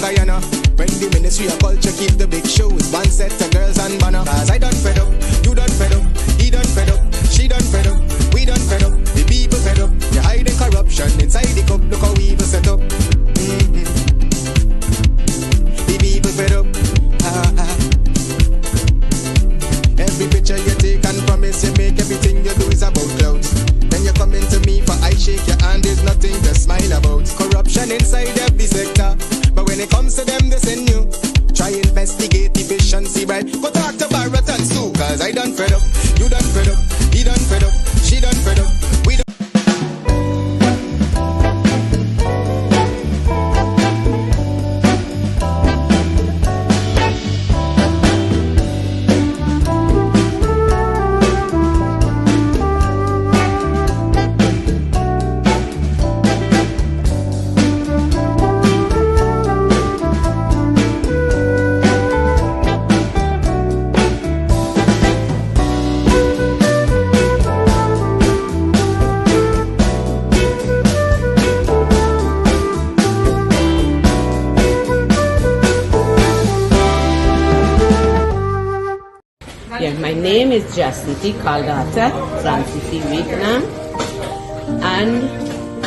Guyana. When the Ministry of Culture keep the big shows, one set of girls and banner. Cause I done fed up, you done fed up, he done fed up, she done fed up, we done fed up, the people fed up. You're hiding corruption inside the cup, look how evil set up. The people fed up. Every picture you take and promise you make, everything you do is about clouds. Then you come into me for I shake your hand, there's nothing to smile about. Corruption inside every sector, but when it comes to them they send you. Try investigate efficiency, right? Go talk to Barrett and Sue, cause I done fed up, you done fed up, he done fed up, she done fed up, we done. My name is Jasnity Kaldata Francis Vietnam, and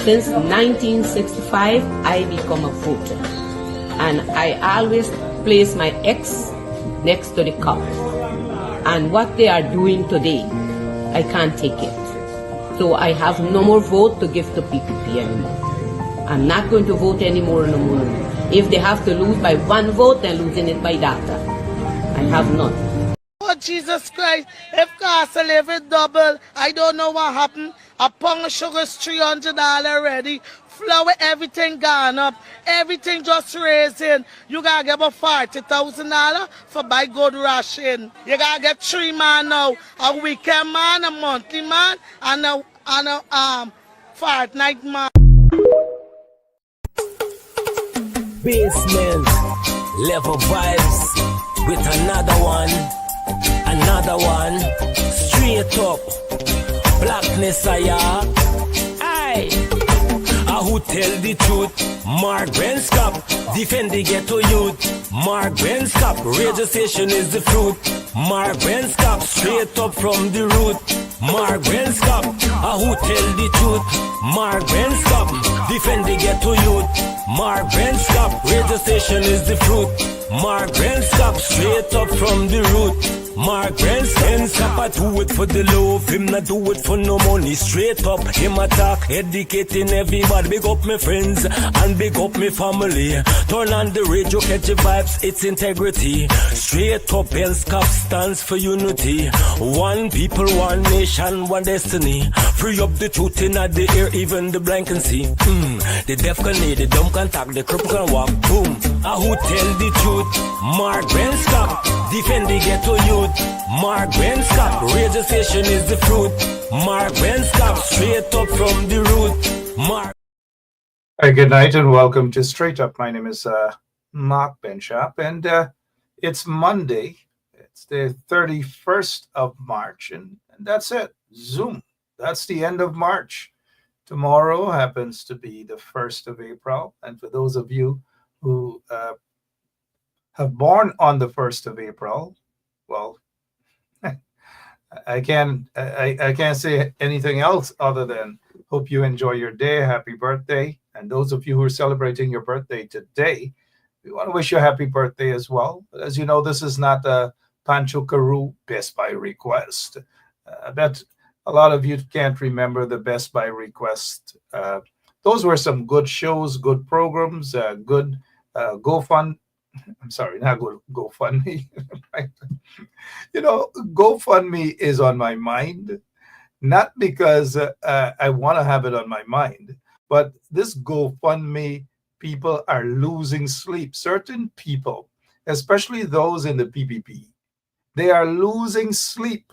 since 1965 I become a voter, and I always place my X next to the cup, and what they are doing today I can't take it, so I have no more vote to give to PPP anymore. I'm not going to vote anymore no more. If they have to lose by one vote, they're losing it by data. I have none. Oh, Jesus Christ, if cost of living double, I don't know what happened. A pound of sugar is $300 already. Flour, everything gone up. Everything just raising. You gotta get about $40,000 for buy good ration. You gotta get 3 man now. A weekend man, a monthly man, and a fortnight man. Basement level vibes with another one, straight up, blackness aye. Who tell the truth? Mark Benskop, defend the ghetto youth. Mark Benskop, radio station is the fruit. Mark Benskop, straight up from the root. Mark Benskop, who tell the truth? Mark Benskop, defend the ghetto youth. Mark Benskop, radio station is the fruit. Mark Benskop, straight up from the root. Mark Benskop, I do it for the love, him not do it for no money. Straight up, him attack, educating everybody. Big up my friends and big up my family. Turn on the radio, catch the vibes, it's integrity. Straight up, Benskop stands for unity. One people, one nation, one destiny. Free up the truth in the air, even the blind can see. The deaf can hear, the dumb can talk, the cripple can walk. Boom. Who tell the truth? Mark Benskop, defend the ghetto youth. Mark Benskop, radio station is the fruit. Mark Benskop, straight up from the root. Mark. Hi, good night and welcome to Straight Up. My name is Mark Benskop, and it's Monday. It's the 31st of March, and that's it. Zoom. That's the end of March. Tomorrow happens to be the 1st of April, and for those of you who have born on the 1st of April, well, I can't say anything else other than hope you enjoy your day. Happy birthday. And those of you who are celebrating your birthday today, we want to wish you a happy birthday as well. But as you know, this is not a Pancho Carew Best by Request. I bet a lot of you can't remember the Best by Request. Those were some good shows, good programs, good GoFund. I'm sorry, not GoFundMe. You know, GoFundMe is on my mind, not because I want to have it on my mind, but this GoFundMe, people are losing sleep. Certain people, especially those in the PPP, they are losing sleep.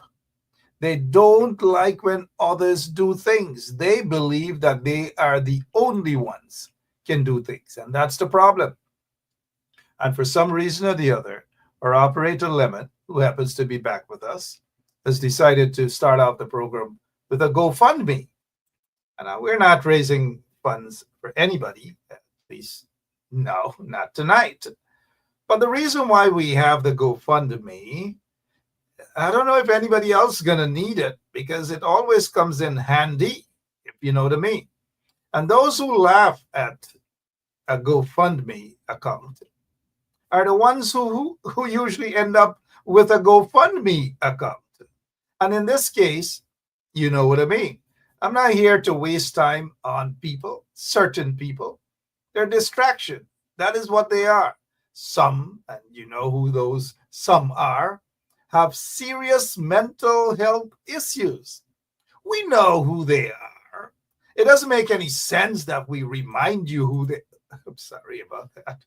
They don't like when others do things. They believe that they are the only ones can do things, and that's the problem. And for some reason or the other, our operator Lemon, who happens to be back with us, has decided to start out the program with a GoFundMe. And we're not raising funds for anybody, at least No, not tonight. But the reason why we have the GoFundMe, I don't know if anybody else is going to need it because it always comes in handy, if you know what I mean. And those who laugh at a GoFundMe account are the ones who usually end up with a GoFundMe account. And in this case, you know what I mean. I'm not here to waste time on people, certain people. They're distraction. That is what they are. Some, and you know who those some are, have serious mental health issues. We know who they are. It doesn't make any sense that we remind you who they I'm sorry about that.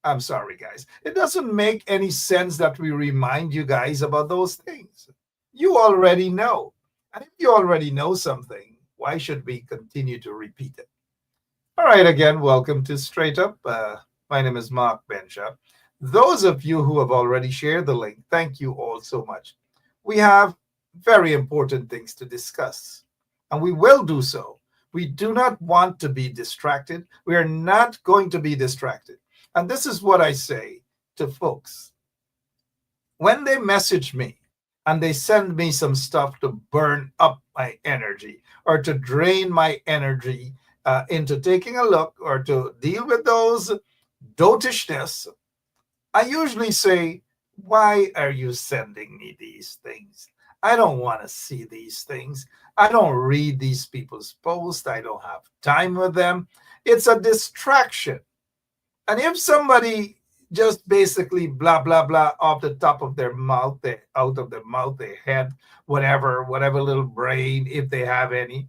I'm sorry, guys. It doesn't make any sense that we remind you guys about those things. You already know. And if you already know something, why should we continue to repeat it? All right, again, welcome to Straight Up. My name is Mark Benshaw. Those of you who have already shared the link, thank you all so much. We have very important things to discuss, and we will do so. We do not want to be distracted. We are not going to be distracted. And this is what I say to folks. When they message me and they send me some stuff to burn up my energy or to drain my energy into taking a look or to deal with those dotishness, I usually say, why are you sending me these things? I don't want to see these things. I don't read these people's posts. I don't have time with them. It's a distraction. And if somebody just basically blah, blah, blah off the top of their mouth, out of their mouth, their head, whatever little brain, if they have any,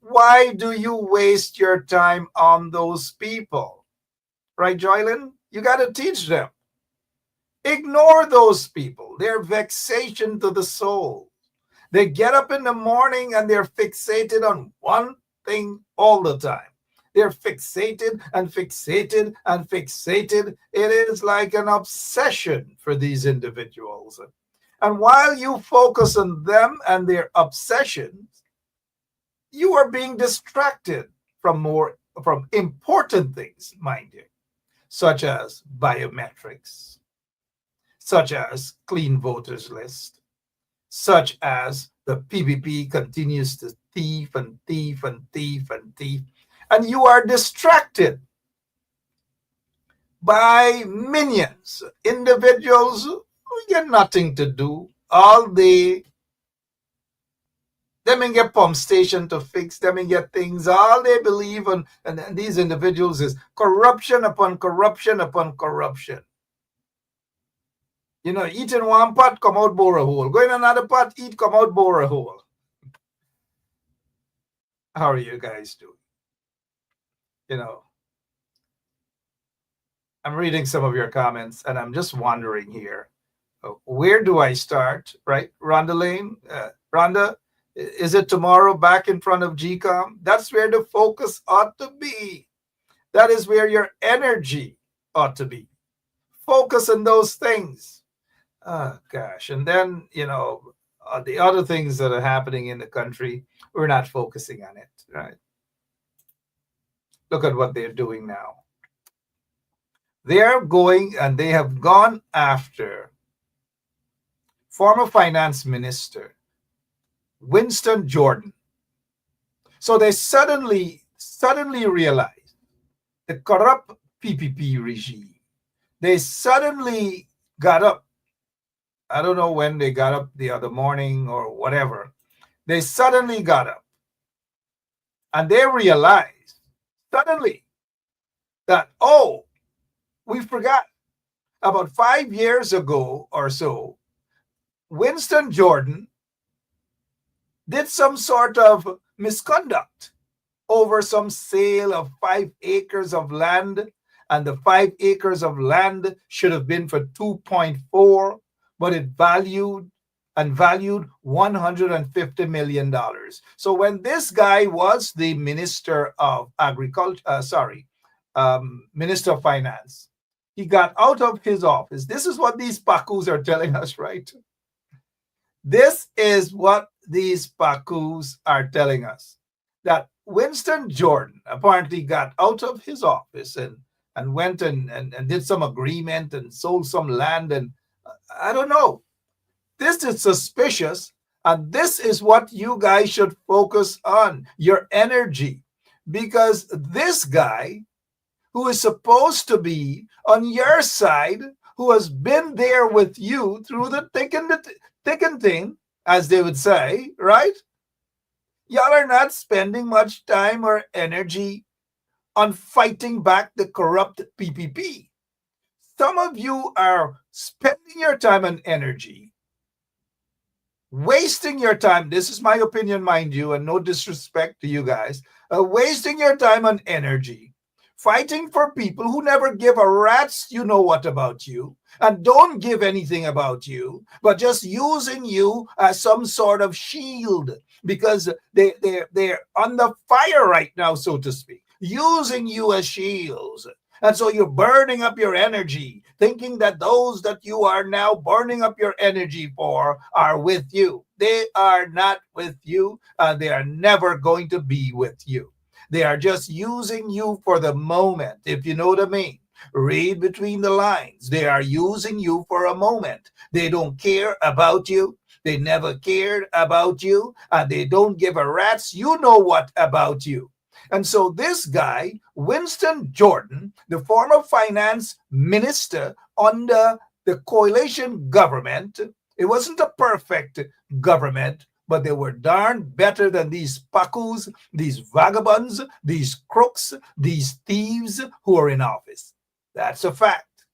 why do you waste your time on those people? Right, Joylyn? You got to teach them. Ignore those people. They're vexation to the soul. They get up in the morning and they're fixated on one thing all the time. They're fixated and fixated and fixated. It is like an obsession for these individuals. And while you focus on them and their obsessions, you are being distracted from important things, mind you, such as biometrics, such as clean voters list, such as the PPP continues to thief and thief and thief and thief, and you are distracted by minions, individuals who get nothing to do all day. Them and get pump station to fix them and get things. All they believe in, and these individuals is corruption upon corruption upon corruption. You know, eat in one pot, come out bore a hole. Go in another pot, eat, come out bore a hole. How are you guys doing? You know, I'm reading some of your comments and I'm just wondering here, where do I start, right? Rhonda Lane, Rhonda, is it tomorrow back in front of GCOM? That's where the focus ought to be. That is where your energy ought to be. Focus on those things. Oh, gosh. And then, you know, the other things that are happening in the country, we're not focusing on it, right? Look at what they're doing now. They're going and they have gone after former finance minister Winston Jordan. So they suddenly realized the corrupt PPP regime. They suddenly got up. I don't know when they got up the other morning or whatever. They suddenly got up and they realized suddenly that, oh, we forgot about 5 years ago or so, Winston Jordan did some sort of misconduct over some sale of 5 acres of land, and the 5 acres of land should have been for 2.4, but it valued $150 million. So when this guy was the Minister of Minister of Finance, he got out of his office. This is what these Pakus are telling us, right? This is what these Pakus are telling us, that Winston Jordan apparently got out of his office and and went and did some agreement and sold some land. And I don't know. This is suspicious. And this is what you guys should focus on, your energy. Because this guy, who is supposed to be on your side, who has been there with you through the thick and thin, as they would say, right? Y'all are not spending much time or energy on fighting back the corrupt PPP. Some of you are spending your time and energy, wasting your time. This is my opinion, mind you, and no disrespect to you guys. Wasting your time and energy fighting for people who never give a rat's you know what about you and don't give anything about you, but just using you as some sort of shield because they're on the fire right now, so to speak, using you as shields. And so you're burning up your energy, thinking that those that you are now burning up your energy for are with you. They are not with you. They are never going to be with you. They are just using you for the moment, if you know what I mean. Read between the lines. They are using you for a moment. They don't care about you. They never cared about you. And they don't give a rat's you know what about you. And so this guy, Winston Jordan, the former finance minister under the coalition government, it wasn't a perfect government, but they were darn better than these pacos, these vagabonds, these crooks, these thieves who are in office. That's a fact.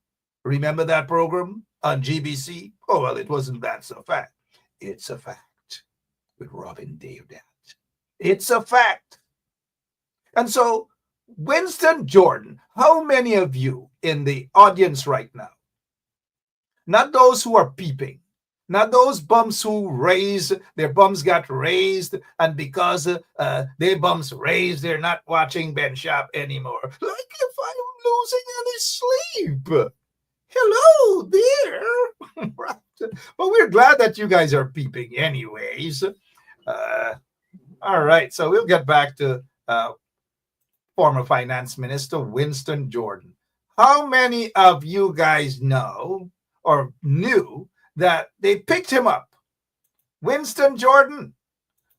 Remember that program on GBC? Oh, well, it wasn't that's a fact. It's a fact with Robin David. It's a fact. And so, Winston Jordan, how many of you in the audience right now, not those who are peeping, not those bums who their bums got raised, and because their bums raised, they're not watching Ben Shop anymore. Like if I'm losing any sleep. Hello there. Right. But we're glad that you guys are peeping anyways. All right, so we'll get back to former finance minister Winston Jordan. How many of you guys know or knew that they picked him up? Winston Jordan.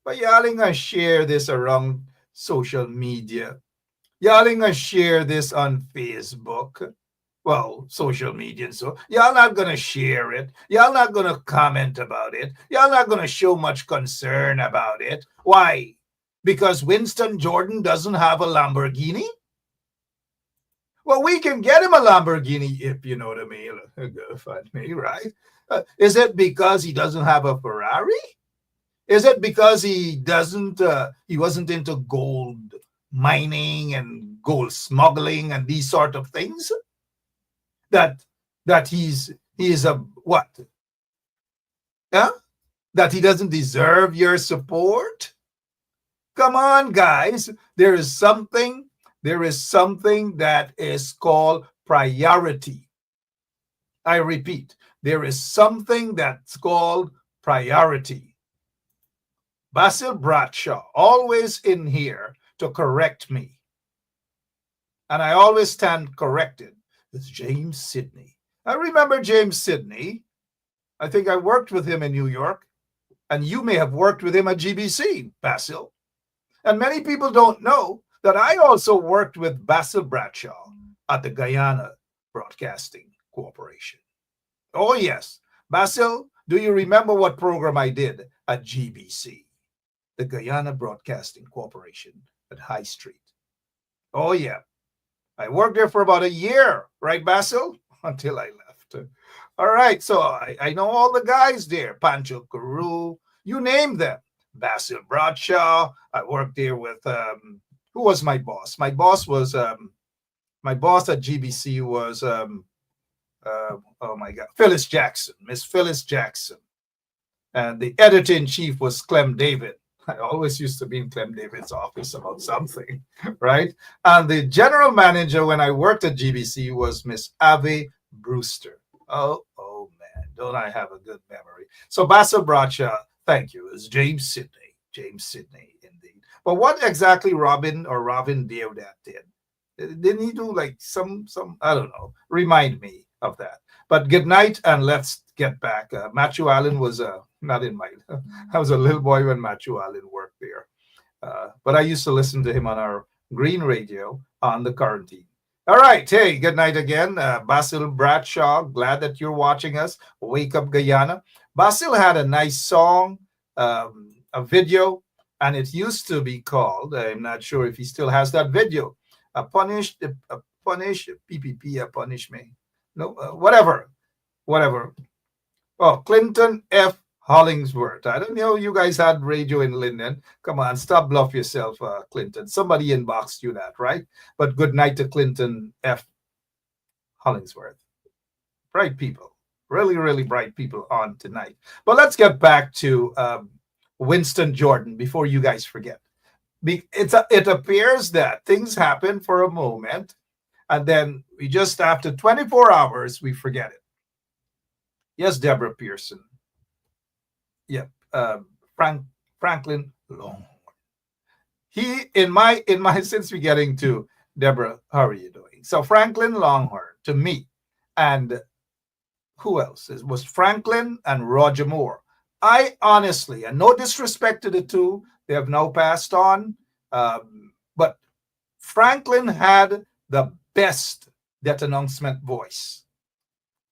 But y'all ain't gonna share this around social media. Y'all ain't gonna share this on Facebook. Well, social media and so. Y'all not gonna share it. Y'all not gonna comment about it. Y'all not gonna show much concern about it. Why? Because Winston Jordan doesn't have a Lamborghini? Well, we can get him a Lamborghini if you know what I mean. Go find me, right? Is it because he doesn't have a Ferrari? Is it because he wasn't into gold mining and gold smuggling and these sort of things? That he is a what? Yeah? That he doesn't deserve your support? Come on, guys. There is something that is called priority. I repeat, there is something that's called priority. Basil Bradshaw, always in here to correct me. And I always stand corrected. It's James Sidney. I remember James Sidney. I think I worked with him in New York. And you may have worked with him at GBC, Basil. And many people don't know that I also worked with Basil Bradshaw at the Guyana Broadcasting Corporation. Oh, yes. Basil, do you remember what program I did at GBC? The Guyana Broadcasting Corporation at High Street. Oh, yeah. I worked there for about a year, right, Basil? Until I left. All right, so I know all the guys there. Pancho Carew, you name them. Basil Bradshaw. I worked there with, who was my boss? My boss at GBC was, oh my God, Phyllis Jackson, Miss Phyllis Jackson. And the editor-in-chief was Clem David. I always used to be in Clem David's office about something, right? And the general manager when I worked at GBC was Miss Ave Brewster. Oh man, don't I have a good memory? So Basil Bradshaw, thank you, is James Sidney. James Sidney, indeed. But what exactly Robin Deodat did Didn't he do like some I don't know. Remind me of that. But good night, and let's get back. Matthew Allen was not in my. I was a little boy when Matthew Allen worked there, but I used to listen to him on our green radio on the quarantine. All right, hey, good night again, Basil Bradshaw. Glad that you're watching us. Wake Up Guyana. Basil had a nice song, a video, and it used to be called. I'm not sure if he still has that video. Punish, PPP, punish me. No, whatever. Oh, Clinton F. Hollingsworth. I don't know. You guys had radio in Linden. Come on, stop bluff yourself, Clinton. Somebody inboxed you that, right? But good night to Clinton F. Hollingsworth. Bright people, really, really bright people on tonight. But let's get back to Winston Jordan before you guys forget. It appears that things happen for a moment, and then we just after 24 hours we forget it. Yes, Deborah Pearson. Yep, Franklin Longhorn. He in my since we're getting to Deborah, how are you doing? So Franklin Longhorn to me, and who else? It was Franklin and Roger Moore. I honestly, and no disrespect to the two, they have now passed on, but Franklin had the best Death Announcement voice,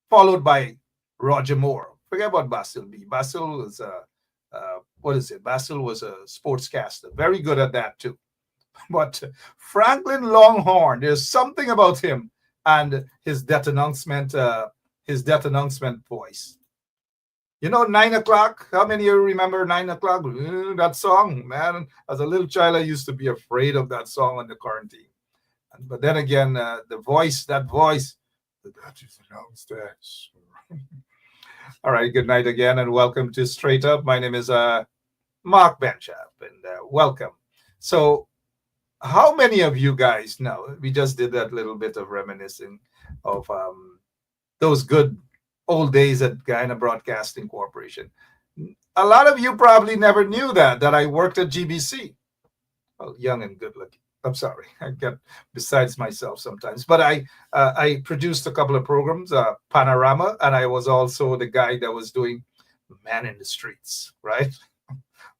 followed by Roger Moore. Forget about Basil B. Basil was Basil was a sportscaster, very good at that too. But Franklin Longhorn, there's something about him and his Death Announcement voice. You know, 9 o'clock. How many of you remember 9 o'clock? That song, man. As a little child, I used to be afraid of that song on the quarantine. But then again, that voice, that is announced that. All right, good night again, and welcome to Straight Up. My name is Mark Benchap, and welcome. So, how many of you guys know? We just did that little bit of reminiscing of those good old days at Guyana Broadcasting Corporation. A lot of you probably never knew that I worked at GBC. Well, young and good looking. I'm sorry, I get besides myself sometimes. But I produced a couple of programs, Panorama, and I was also the guy that was doing Man in the Streets, right?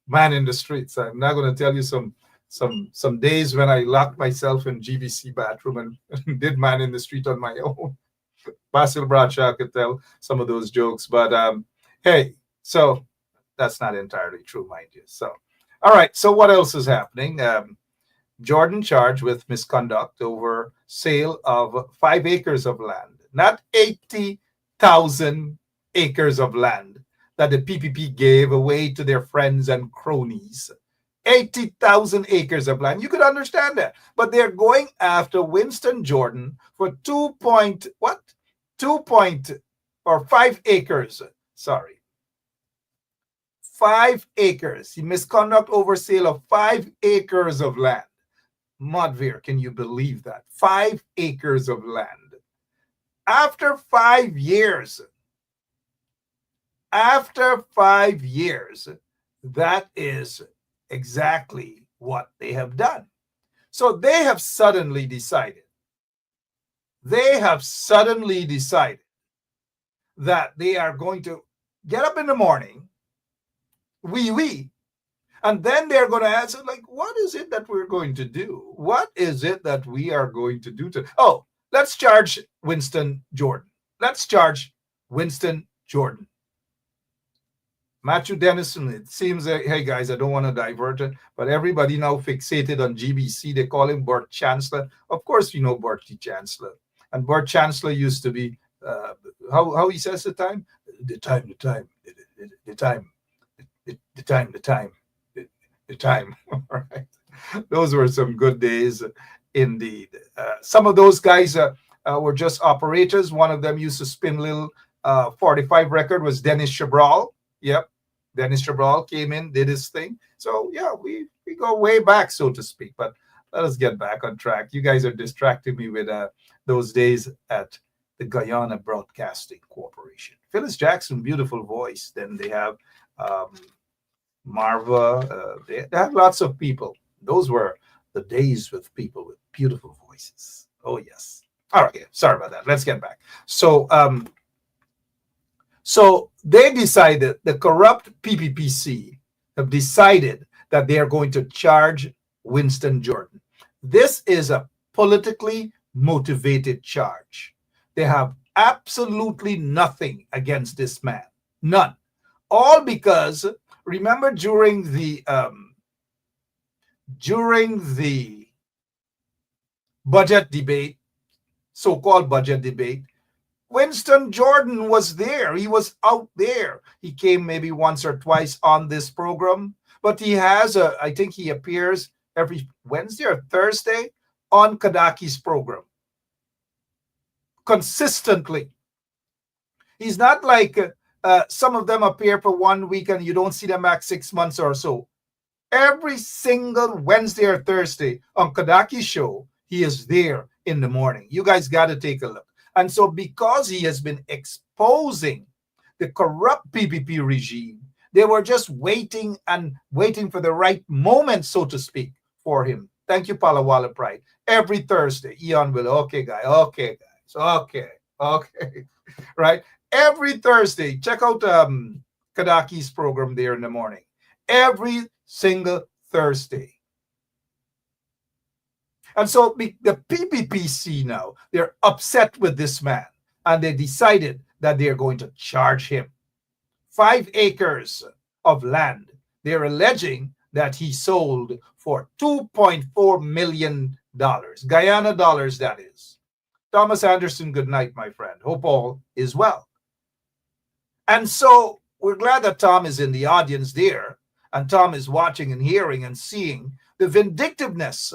Man in the Streets. I'm not going to tell you some days when I locked myself in GBC bathroom and did Man in the Street on my own. Basil Bradshaw could tell some of those jokes, but hey, so that's not entirely true, mind you. So, all right. So what else is happening? Jordan charged with misconduct over sale of 5 acres of land, not 80,000 acres of land that the PPP gave away to their friends and cronies. 80,000 acres of land. You could understand that. But they're going after Winston Jordan for 5 acres. Sorry. 5 acres. He misconduct over sale of 5 acres of land. Modvir, can you believe that? 5 acres of land. After 5 years, that is exactly what they have done. So they have suddenly decided that they are going to get up in the morning, and then they're going to answer, like, what is it that we're going to do? What is it that we are going to do to? Oh, let's charge Winston Jordan. Matthew Dennison, it seems that, hey guys, I don't want to divert it, but everybody now fixated on GBC. They call him Bert Chancellor. Of course, you know Bertie Chancellor. And Bert Chancellor used to be, how he says the time? The time. All right. Those were some good days indeed. Some of those guys were just operators. One of them used to spin little 45 record was Dennis Chabral. Yep. Dennis Chabral came in, did his thing. So yeah, we go way back, so to speak. But let us get back on track. You guys are distracting me with those days at the Guyana Broadcasting Corporation. Phyllis Jackson, beautiful voice. Then they have Marva. They have lots of people. Those were the days with people with beautiful voices. Oh, yes. All right. Sorry about that. Let's get back. So, so they decided, the corrupt PPPC have decided that they are going to charge Winston Jordan. This is a politically motivated charge. They have absolutely nothing against this man. None. All because, remember, during the budget debate, so-called budget debate, Winston Jordan was there. He was out there. He came maybe once or twice on this program, but he has I think he appears every Wednesday or Thursday on Kadaki's program consistently. He's not like some of them appear for 1 week and you don't see them back 6 months or so. Every single Wednesday or Thursday on Kadaki's show, he is there in the morning. You guys got to take a look. And so because he has been exposing the corrupt PPP regime, they were just waiting for the right moment, so to speak, for him. Thank you, Palawala Pride. Every Thursday, Eon will, okay, guys, okay, right? Every Thursday, check out Kadaki's program there in the morning. Every single Thursday. And so the PPPC now, they're upset with this man, and they decided that they're going to charge him 5 acres of land. They're alleging that he sold for $2.4 million. Guyana dollars, that is. Thomas Anderson, good night, my friend. Hope all is well. And so we're glad that Tom is in the audience there, and Tom is watching and hearing and seeing the vindictiveness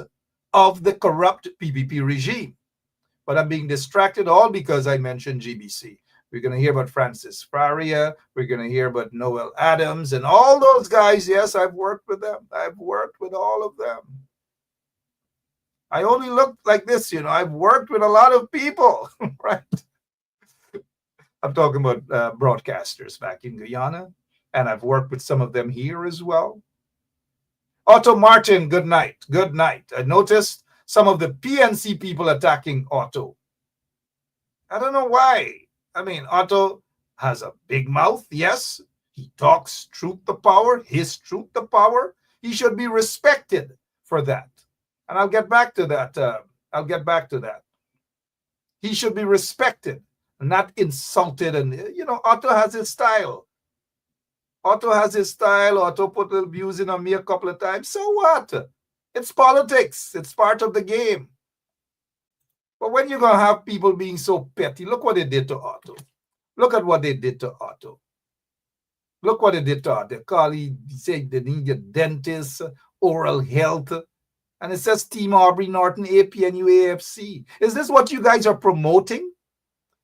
of the corrupt PPP regime. But I'm being distracted all because I mentioned GBC. We're going to hear about Francis Faria. We're going to hear about Noel Adams and all those guys. Yes, I've worked with them. I've worked with all of them. I only look like this, you know. I've worked with a lot of people, right? I'm talking about broadcasters back in Guyana, and I've worked with some of them here as well. Otto Martin, good night. Good night. I noticed some of the PNC people attacking Otto. I don't know why. I mean, Otto has a big mouth, yes. He talks truth to power, his truth to power. He should be respected for that. And I'll get back to that. He should be respected, not insulted. And, you know, Otto has his style. Otto put little views in on me a couple of times. So what? It's politics. It's part of the game. But when you're going to have people being so petty, look what they did to Otto. Look at what they did to Otto. Look what they did to Otto. They call he said they need a dentist, oral health. And it says Team Aubrey Norton, APNU, AFC. Is this what you guys are promoting?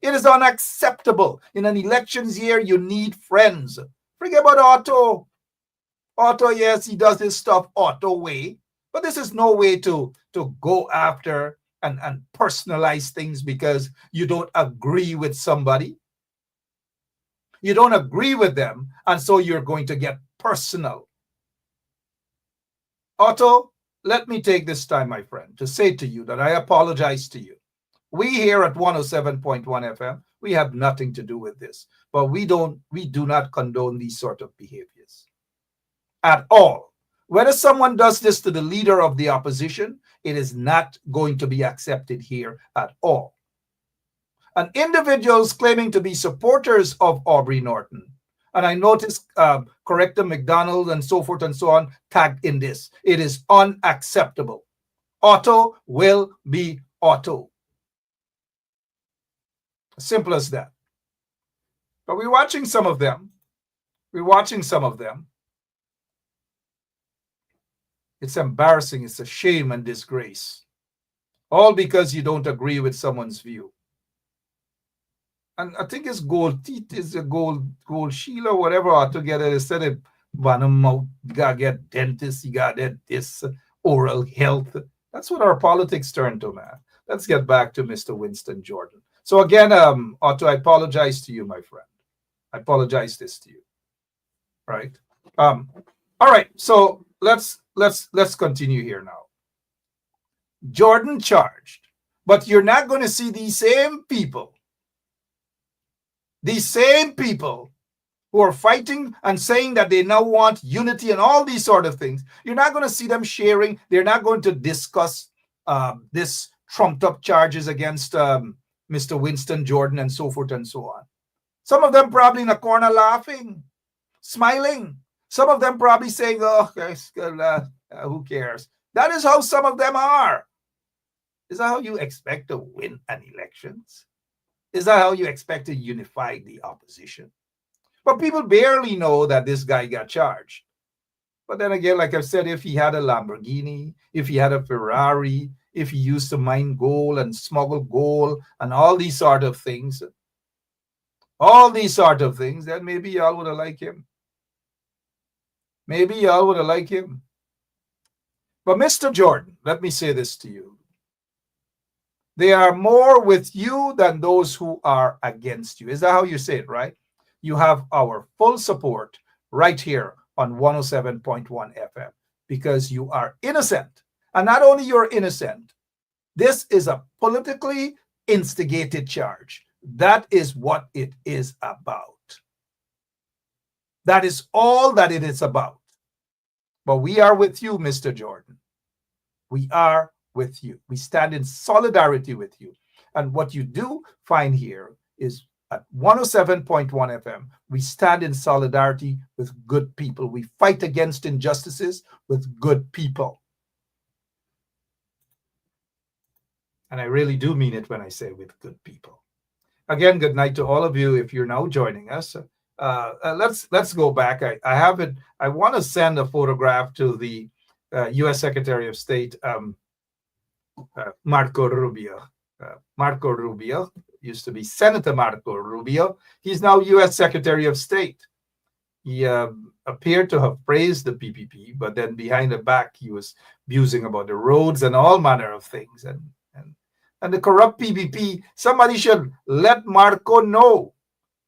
It is unacceptable. In an elections year, you need friends. Forget about Otto. Otto, yes, he does his stuff Otto way. But this is no way to go after and personalize things because you don't agree with somebody. You don't agree with them, and so you're going to get personal. Otto, let me take this time, my friend, to say to you that I apologize to you. We here at 107.1 FM, we have nothing to do with this, but we do not condone these sort of behaviors at all. Whether someone does this to the leader of the opposition, it is not going to be accepted here at all. And individuals claiming to be supporters of Aubrey Norton, and I noticed Corrector McDonald and so forth and so on tagged in this. It is unacceptable. Otto will be Otto. Simple as that. But we're watching some of them. It's embarrassing. It's a shame and disgrace. All because you don't agree with someone's view. And I think it's gold teeth, is a gold shield or whatever altogether. Instead of bottom mouth, you gotta get dentist, you gotta get this oral health. That's what our politics turn to, man. Let's get back to Mr. Winston Jordan. So again, Otto, I apologize to you, my friend. I apologize this to you. Right? All right. So let's continue here now. Jordan charged. But you're not going to see these same people who are fighting and saying that they now want unity and all these sort of things. You're not going to see them sharing. They're not going to discuss this trumped up charges against Mr. Winston Jordan and so forth and so on. Some of them probably in a corner laughing, smiling. Some of them probably saying, oh, who cares? That is how some of them are. Is that how you expect to win an elections? Is that how you expect to unify the opposition? But people barely know that this guy got charged. But then again, like I've said, if he had a Lamborghini, if he had a Ferrari, if he used to mine gold and smuggle gold and all these sort of things, then maybe y'all would have liked him. Maybe y'all would have liked him. But Mr. Jordan, let me say this to you. They are more with you than those who are against you. Is that how you say it, right? You have our full support right here on 107.1 FM because you are innocent. And not only you're innocent, this is a politically instigated charge. That is what it is about. That is all that it is about. But we are with you, Mr. Jordan. We are with you. We stand in solidarity with you. And what you do find here is at 107.1 FM, we stand in solidarity with good people. We fight against injustices with good people. And I really do mean it when I say with good people. Again, good night to all of you. If you're now joining us, let's go back. I want to send a photograph to the U.S. Secretary of State, Marco Rubio. Marco Rubio used to be Senator Marco Rubio. He's now U.S. Secretary of State. He appeared to have praised the PPP, but then behind the back, he was musing about the roads and all manner of things. And the corrupt PPP, somebody should let Marco know.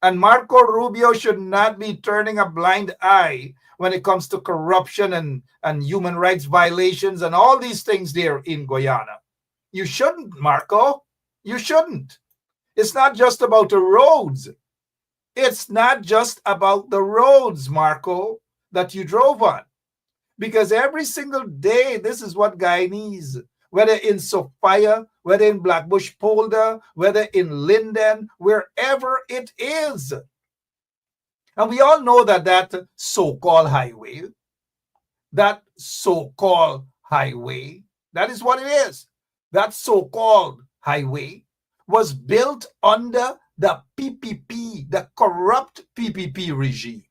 And Marco Rubio should not be turning a blind eye when it comes to corruption and human rights violations and all these things there in Guyana. You shouldn't, Marco. You shouldn't. It's not just about the roads. It's not just about the roads, Marco, that you drove on. Because every single day, this is what Guyanese, whether in Sophia, whether in Blackbush Polder, whether in Linden, wherever it is. And we all know that so-called highway, that is what it is. That so-called highway was built under the PPP, the corrupt PPP regime.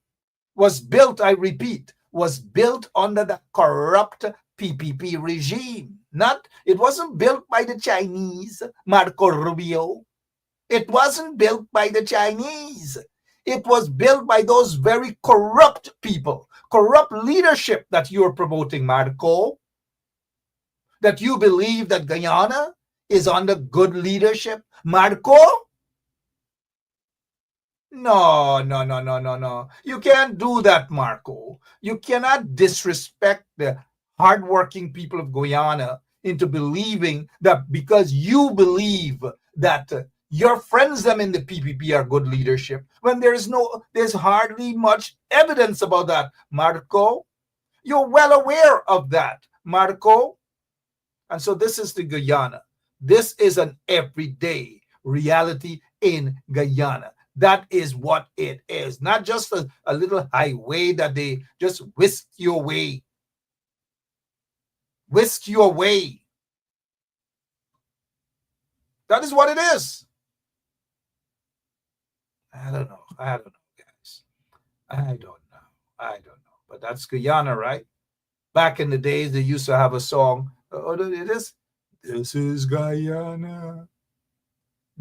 Was built, I repeat, was built under the corrupt PPP regime. It wasn't built by the Chinese, Marco Rubio. It wasn't built by the Chinese. It was built by those very corrupt people, corrupt leadership that you're promoting, Marco. That you believe that Guyana is under good leadership, Marco? No. You can't do that, Marco. You cannot disrespect the hardworking people of Guyana into believing that because you believe that your friends them in the PPP are good leadership, when there's hardly much evidence about that, Marco. You're well aware of that, Marco. And so this is the Guyana. This is an everyday reality in Guyana. That is what it is. Not just a little highway that they just whisk you away. Whisk you away. That is what it is. I don't know, guys. I don't know. But that's Guyana, right? Back in the days, they used to have a song. This is Guyana,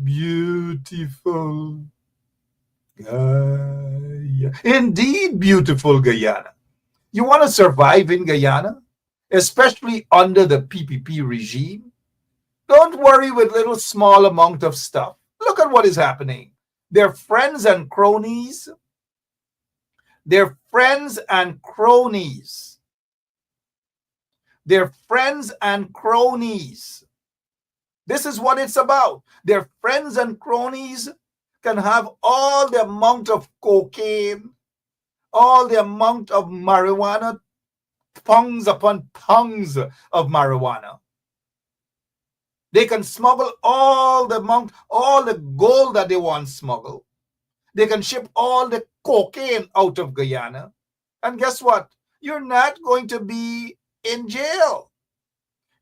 beautiful Guyana. Indeed, beautiful Guyana. You want to survive in Guyana, especially under the PPP regime? Don't worry with little small amount of stuff. Look at what is happening. Their friends and cronies. Their friends and cronies. This is what it's about. Their friends and cronies can have all the amount of cocaine, all the amount of marijuana, pounds upon pounds of marijuana. They can smuggle all the amount, all the gold that they want smuggled. They can ship all the cocaine out of Guyana. And guess what? You're not going to be in jail.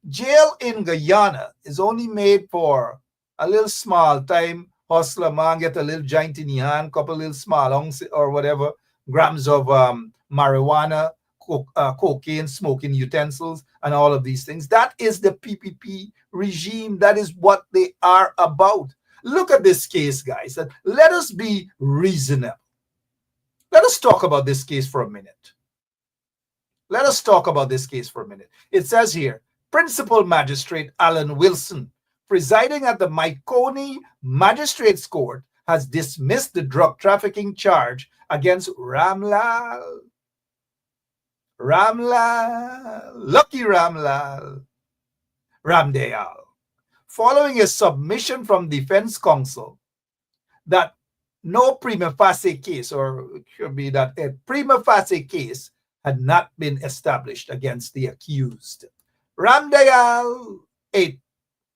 Jail in Guyana is only made for a little small time hustler man, get a little joint in your hand, couple little small ounces or whatever, grams of marijuana, cocaine, smoking utensils, and all of these things. That is the PPP regime. That is what they are about. Look at this case, guys. Let us be reasonable. Let us talk about this case for a minute. Let us talk about this case for a minute. It says here, Principal Magistrate Alan Wilson, presiding at the Maikoni Magistrates Court, has dismissed the drug trafficking charge against Ramlal, Lucky Ramlal, Ramdayal, following a submission from defense counsel that no prima facie case, or it should be that a prima facie case had not been established against the accused. Ramdayal, a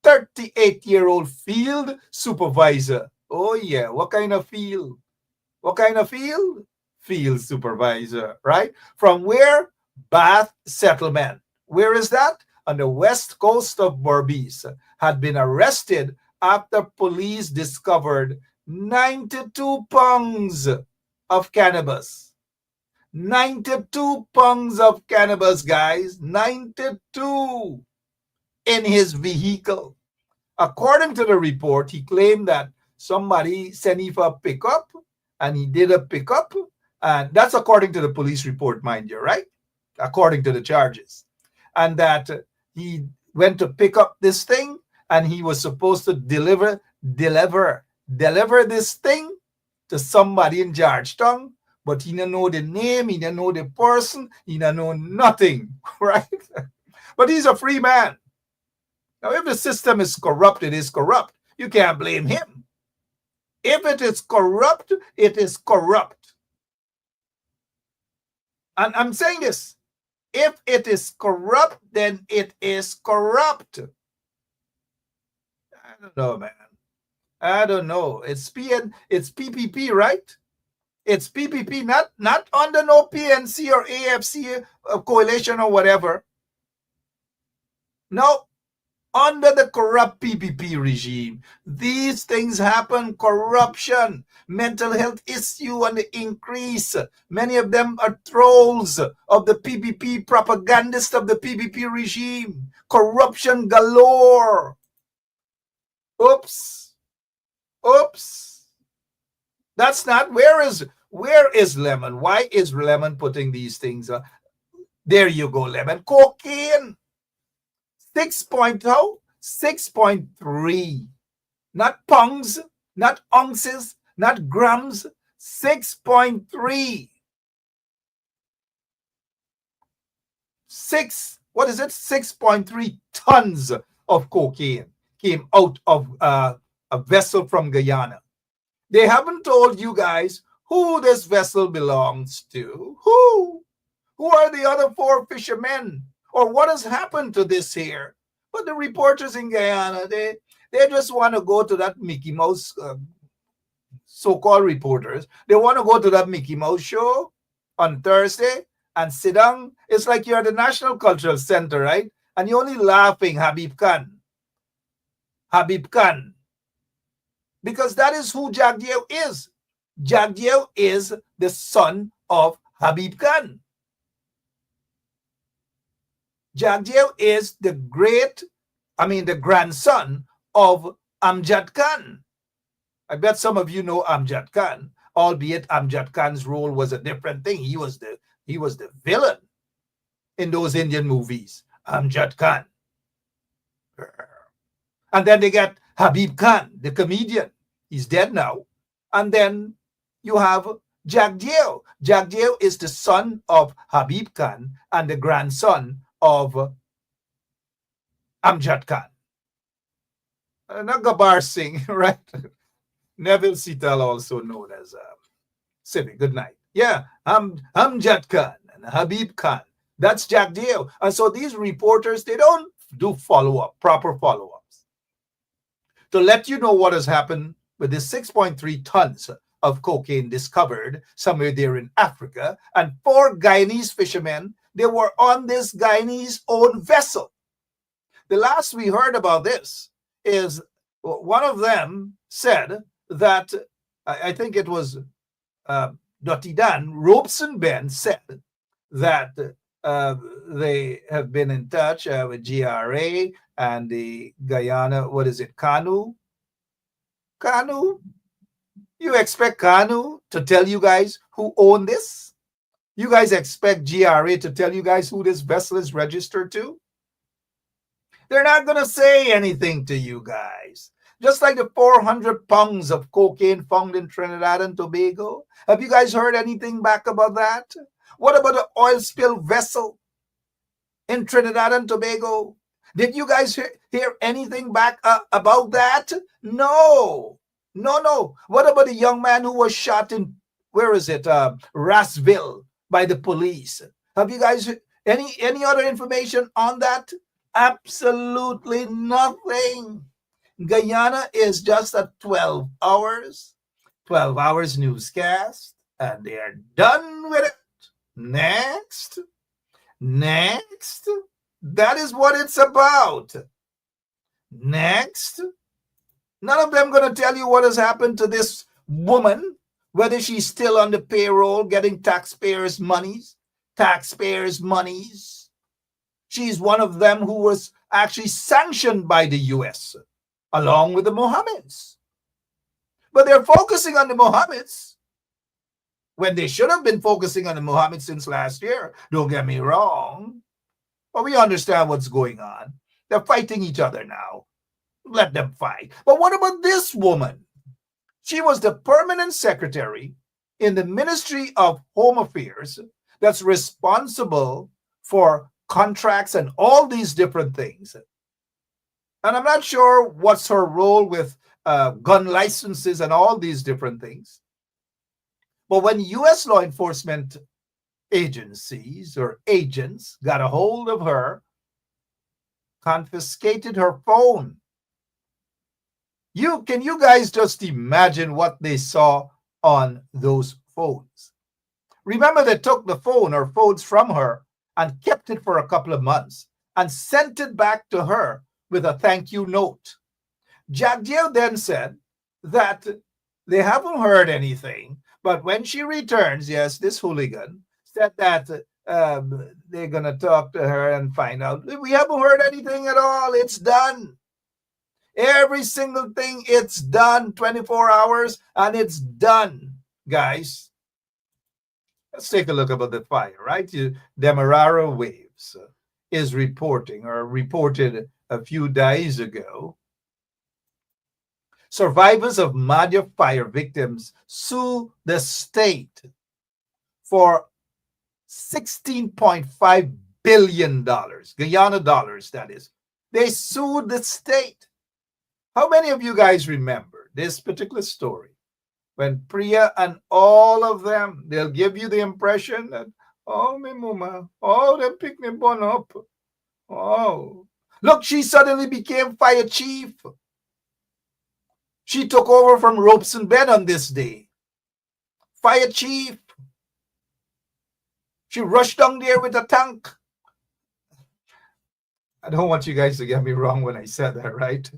38-year-old field supervisor. Oh yeah, what kind of field? What kind of field? Field supervisor, right? From where? Bath Settlement. Where is that? On the west coast of Berbice, had been arrested after police discovered 92 pounds of cannabis. 92 pounds of cannabis, guys. 92 in his vehicle. According to the report, he claimed that somebody sent him for a pickup, and he did a pickup. And that's according to the police report, mind you, right? According to the charges. And that he went to pick up this thing, and he was supposed to deliver this thing to somebody in Georgetown, but he didn't know the name, he didn't know the person, he didn't know nothing, right? But he's a free man. Now, if the system is corrupt, it is corrupt. You can't blame him. If it is corrupt, it is corrupt. And I'm saying this. If it is corrupt, then it is corrupt. I don't know, man. I don't know. It's PPP, right? It's PPP, not under no PNC or AFC coalition or whatever. No, under the corrupt PPP regime. These things happen. Corruption, mental health issue on the increase. Many of them are trolls of the PPP, propagandists of the PPP regime. Corruption galore. Oops. That's not, where is Lemon? Why is Lemon putting these things? There you go, Lemon. Cocaine. 6.3. Not pounds, not ounces, not grams. 6.3. 6.3 tons of cocaine came out of a vessel from Guyana. They haven't told you guys who this vessel belongs to. Who are the other 4 fishermen? Or what has happened to this here? But the reporters in Guyana, they just want to go to that Mickey Mouse, so-called reporters. They want to go to that Mickey Mouse show on Thursday and sit down. It's like you're at the National Cultural Center, right? And you're only laughing, Habib Khan. Because that is who Jagdeo is. Jagdeo is the son of Habib Khan. Jagdeo is the grandson of Amjad Khan. I bet some of you know Amjad Khan, albeit Amjad Khan's role was a different thing. He was the villain in those Indian movies, Amjad Khan. And then they get Habib Khan, the comedian. He's dead now. And then you have Jagdeo. Jagdeo is the son of Habib Khan and the grandson of Amjad Khan. Nagabar Singh, right? Neville Sital, also known as Civic. Good night. Yeah, Amjad Khan and Habib Khan. That's Jack Dio. And so these reporters, they don't do follow-up, proper follow-ups. To let you know what has happened with the 6.3 tons of cocaine discovered somewhere there in Africa, and 4 Guyanese fishermen, they were on this Guyanese own vessel. The last we heard about this is one of them said that, I think it was Dotidan, Robeson Ben said that they have been in touch with GRA and the Guyana, what is it, Kanu? Kanu? You expect Kanu to tell you guys who own this? You guys expect GRA to tell you guys who this vessel is registered to? They're not going to say anything to you guys. Just like the 400 pounds of cocaine found in Trinidad and Tobago. Have you guys heard anything back about that? What about the oil spill vessel in Trinidad and Tobago? Did you guys hear anything back about that? No. What about the young man who was shot in, where is it, Rasville by the police? Have you guys any other information on that? Absolutely nothing. Guyana is just a 12 hours newscast, and they are done with it. Next. That is what it's about. Next. None of them going to tell you what has happened to this woman, whether she's still on the payroll getting taxpayers' monies. She's one of them who was actually sanctioned by the U.S., along with the Mohammeds. But they're focusing on the Mohammeds when they should have been focusing on the Mohammeds since last year. Don't get me wrong. But we understand what's going on. They're fighting each other now. Let them fight. But what about this woman? She was the permanent secretary in the Ministry of Home Affairs that's responsible for contracts and all these different things. And I'm not sure what's her role with gun licenses and all these different things. But when U.S. law enforcement agencies or agents got a hold of her, confiscated her phone. Can you guys just imagine what they saw on those phones? Remember, they took the phone or phones from her and kept it for a couple of months and sent it back to her with a thank you note. Jagdeo then said that they haven't heard anything, but when she returns, yes, this hooligan said that they're going to talk to her and find out. We haven't heard anything at all. It's done. Every single thing, it's done. 24 hours and it's done, guys. Let's take a look about the fire, right? Demerara Waves is reported a few days ago. Survivors of Mahdia fire victims sue the state for $16.5 billion, Guyana dollars, that is. They sued the state. How many of you guys remember this particular story? When Priya and all of them, they'll give you the impression that, oh, me mama, oh, they pick me bun up. Oh, look, she suddenly became fire chief. She took over from Robeson Ben on this day. Fire chief. She rushed down there with a tank. I don't want you guys to get me wrong when I said that, right?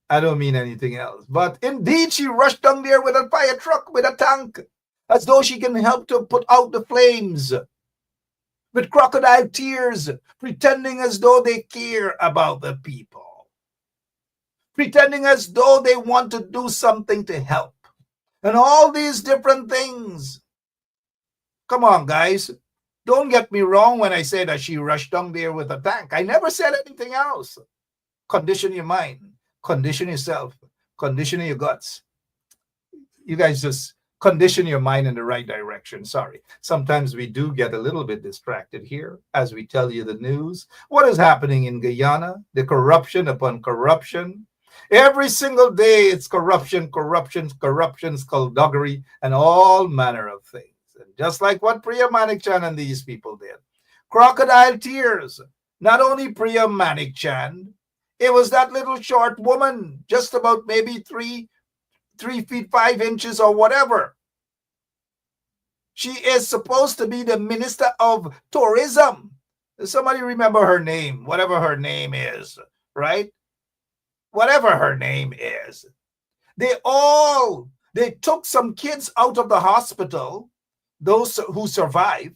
I don't mean anything else. But indeed, she rushed down there with a fire truck, with a tank, as though she can help to put out the flames. With crocodile tears, pretending as though they care about the people. Pretending as though they want to do something to help. And all these different things. Come on, guys. Don't get me wrong when I say that she rushed down there with a tank. I never said anything else. Condition your mind. Condition yourself. Condition your guts. You guys just condition your mind in the right direction. Sorry. Sometimes we do get a little bit distracted here as we tell you the news. What is happening in Guyana? The corruption upon corruption. Every single day it's corruption, skullduggery, and all manner of things. And just like what Priya Manik-Chan and these people did. Crocodile tears. Not only Priya Manik-Chan, it was that little short woman, just about maybe 3 feet 5 inches or whatever. She is supposed to be the Minister of Tourism. Somebody remember her name, whatever her name is, right? Whatever her name is. They took some kids out of the hospital, those who survived,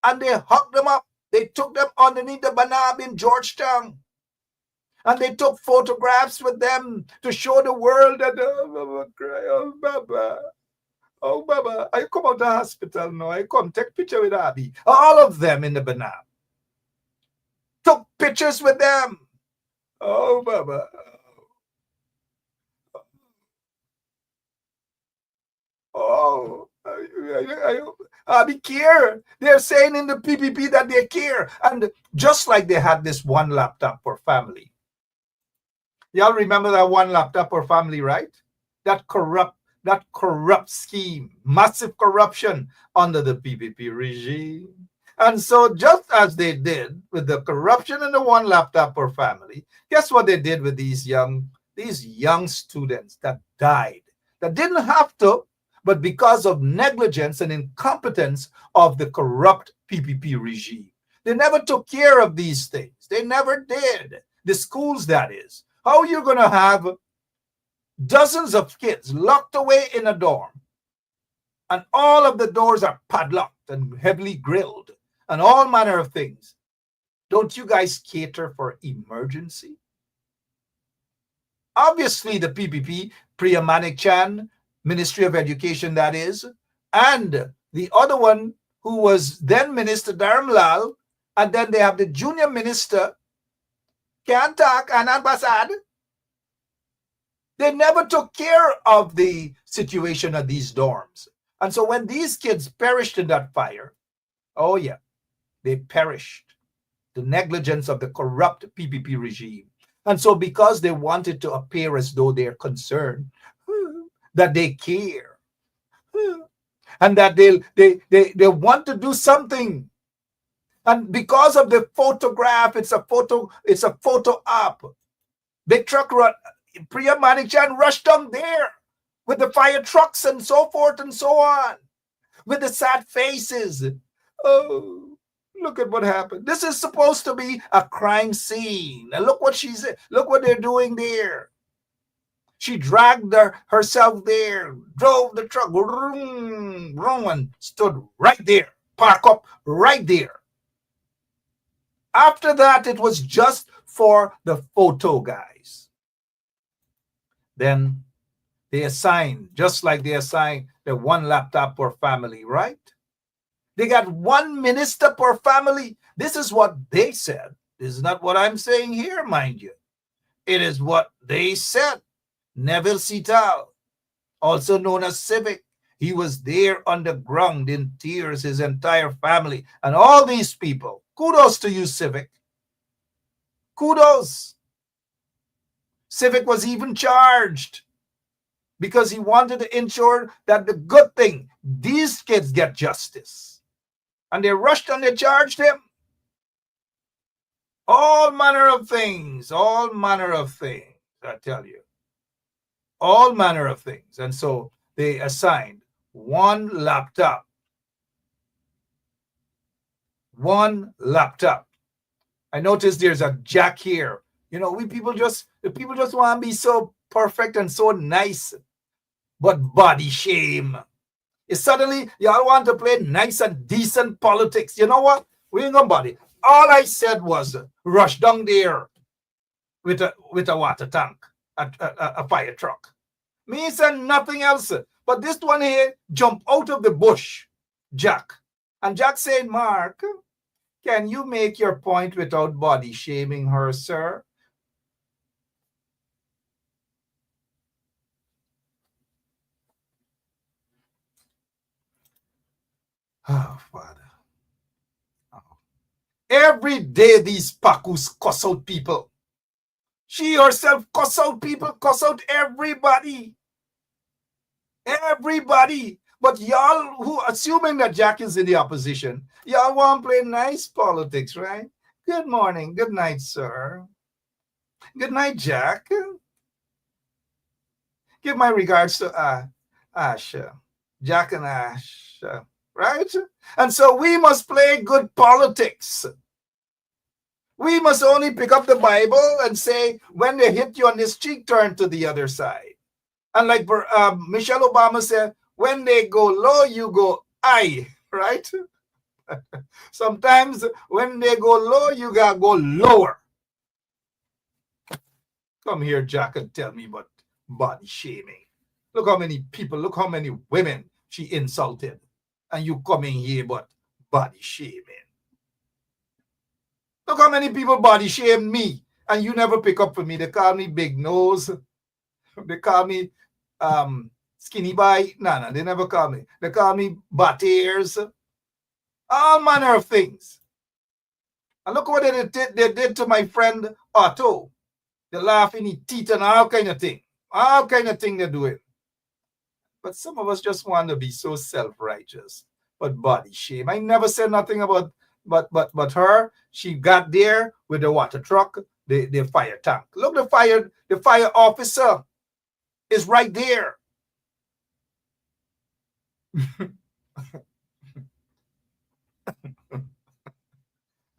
and they hugged them up. They took them underneath the banab in Georgetown. And they took photographs with them to show the world that, oh, Baba, I come out of the hospital now. I come take picture with Abby. All of them in the banab. Took pictures with them. Oh, Baba. Oh, Abby care. They're saying in the PPP that they care. And just like they had this one laptop per family. Y'all remember that one laptop per family, right? That corrupt scheme, massive corruption under the PPP regime. And so just as they did with the corruption in the one laptop per family, guess what they did with these young students that died, that didn't have to, but because of negligence and incompetence of the corrupt PPP regime. They never took care of these things. They never did. The schools, that is. How are you going to have dozens of kids locked away in a dorm and all of the doors are padlocked and heavily grilled and all manner of things? Don't you guys cater for emergency? Obviously, the PPP, Priya Manik-Chan, Ministry of Education, that is, and the other one who was then Minister Dharamlal, and then they have the junior minister, Kantak and Ambasad. They never took care of the situation of these dorms. And so when these kids perished in that fire, oh yeah, they perished. The negligence of the corrupt PPP regime. And so because they wanted to appear as though they're concerned, that they care, and that they want to do something. And because of the photograph, it's a photo op. Big truck run. Priya Manik-Chan rushed down there with the fire trucks and so forth and so on, with the sad faces. Oh, look at what happened. This is supposed to be a crime scene. And look what look what they're doing there. She dragged herself there, drove the truck, and stood right there, park up right there. After that, it was just for the photo guys. Then they assigned, just like they assigned the one laptop per family, right? They got one minister per family. This is what they said. This is not what I'm saying here, mind you. It is what they said. Neville Sital, also known as Civic, he was there underground in tears, his entire family, and all these people. Kudos to you, Civic. Kudos. Civic was even charged because he wanted to ensure that the good thing, these kids get justice. And they rushed and they charged him. All manner of things, I tell you. All manner of things. And so they assigned one laptop. One laptop. I noticed there's a jack here. You know, people just want to be so perfect and so nice. But body shame. It's suddenly y'all want to play nice and decent politics. You know what? We ain't gonna body. All I said was rush down there with a water tank, a fire truck. Me said nothing else. But this one here jumped out of the bush, Jack. And Jack said, Mark, can you make your point without body shaming her, sir? Oh, Father. Oh. Every day these Pakus cuss out people. She herself cuss out people, cuss out everybody. Everybody. But y'all who, assuming that Jack is in the opposition, y'all want to play nice politics, right? Good morning. Good night, sir. Good night, Jack. Give my regards to Ash. Jack and Ash. Right? And so we must play good politics. We must only pick up the Bible and say, when they hit you on this cheek, turn to the other side. And like Michelle Obama said, when they go low, you go high, right? Sometimes when they go low, you gotta go lower. Come here, Jack, and tell me about body shaming. Look how many people, look how many women she insulted. And you coming here but body shaming. Look how many people body shame me. And you never pick up for me. They call me big nose. They call me skinny boy. No, they never call me. They call me butt ears. All manner of things. And look what they did to my friend Otto. They laugh in his teeth and all kind of thing. All kind of thing they do it. But some of us just want to be so self-righteous. But body shame. I never said nothing about but her. She got there with the water truck, the fire tank. Look, the fire officer is right there.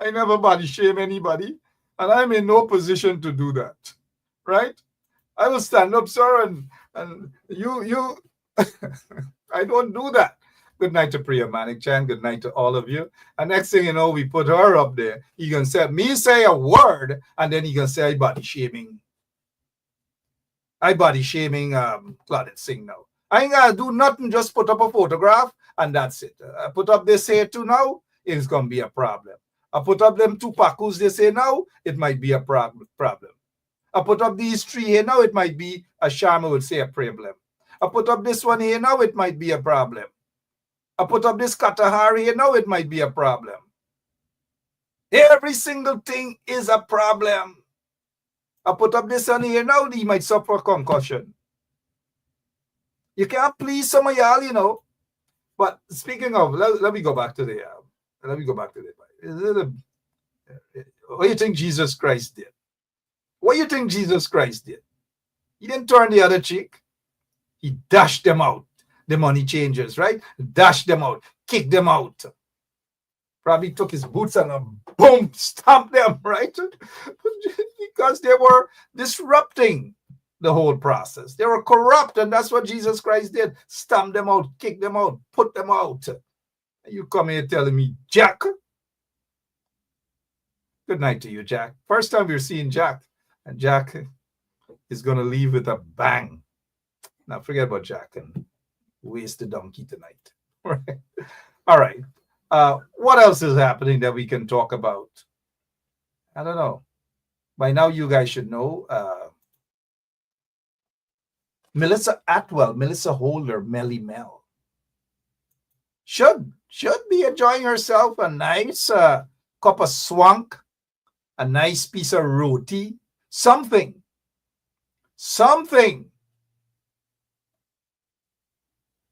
I never body shame anybody, and I'm in no position to do that. Right? I will stand up, sir, and you I don't do that. Good night to Priya Manik Chan. Good night to all of you. And next thing you know, we put her up there. He can say a word, and then he can say I body shaming. I body shaming Claudette Singh now. I ain't gonna do nothing, just put up a photograph, and that's it. I put up this here too now, it's gonna be a problem. I put up them two Pakus they say now, it might be a problem. I put up these three here now, it might be, as Sharma would say, a problem. I put up this one here now, it might be a problem. I put up this Katahari here now, it might be a problem. Every single thing is a problem. I put up this one here now, he might suffer concussion. You can't please some of y'all, you know. But speaking of, let me go back to the what do you think Jesus Christ did? What do you think Jesus Christ did? He didn't turn the other cheek. He dashed them out. The money changers, right? Dashed them out, kicked them out. Probably took his boots and boom, stomped them, right? Because they were disrupting the whole process. They were corrupt, and that's what Jesus Christ did. Stamp them out, kick them out, put them out. And you come here telling me, Jack. Good night to you, Jack. First time we're seeing Jack. And Jack is going to leave with a bang. Now forget about Jack and waste the donkey tonight. All right. What else is happening that we can talk about? I don't know. By now, you guys should know. Melissa Atwell, Melissa Holder, Melly Mel should be enjoying herself a nice cup of swank, a nice piece of roti, something.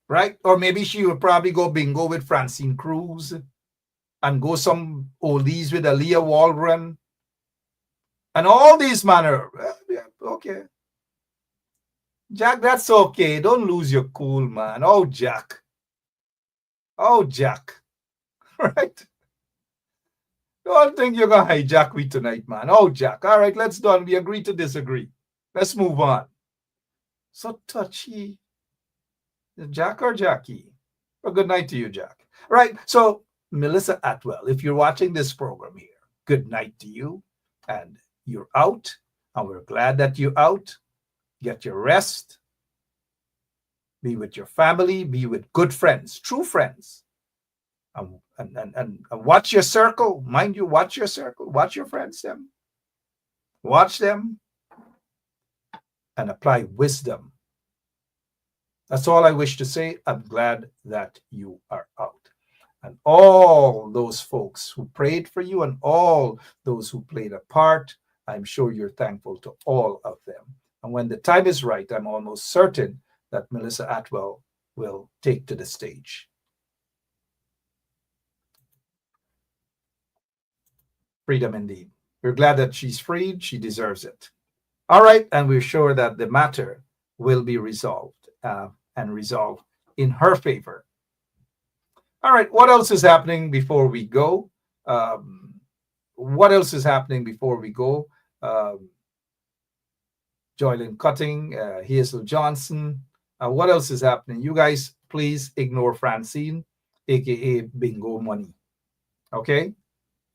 Right? Or maybe she will probably go bingo with Francine Cruz and go some oldies with Aaliyah Waldron and all these manner. Yeah, okay. Jack, that's okay. Don't lose your cool, man. Oh, Jack. Right? Don't think you're going to hijack me tonight, man. Oh, Jack. All right, let's done. We agree to disagree. Let's move on. So touchy. Jack or Jackie? Well, good night to you, Jack. Right. So, Melissa Atwell, if you're watching this program here, good night to you. And you're out. And we're glad that you're out. Get your rest. Be with your family. Be with good friends, true friends. And watch your circle. Mind you, watch your circle. Watch your friends, them. Watch them. And apply wisdom. That's all I wish to say. I'm glad that you are out. and all those folks who prayed for you and all those who played a part. I'm sure you're thankful to all of them. And when the time is right, I'm almost certain that Melissa Atwell will take to the stage. Freedom indeed. We're glad that she's freed. She deserves it. All right. And we're sure that the matter will be resolved and resolved in her favor. All right. What else is happening before we go? What else is happening before we go? Joylyn Cutting, Hazel Johnson. What else is happening? You guys, please ignore Francine, aka Bingo Money. Okay?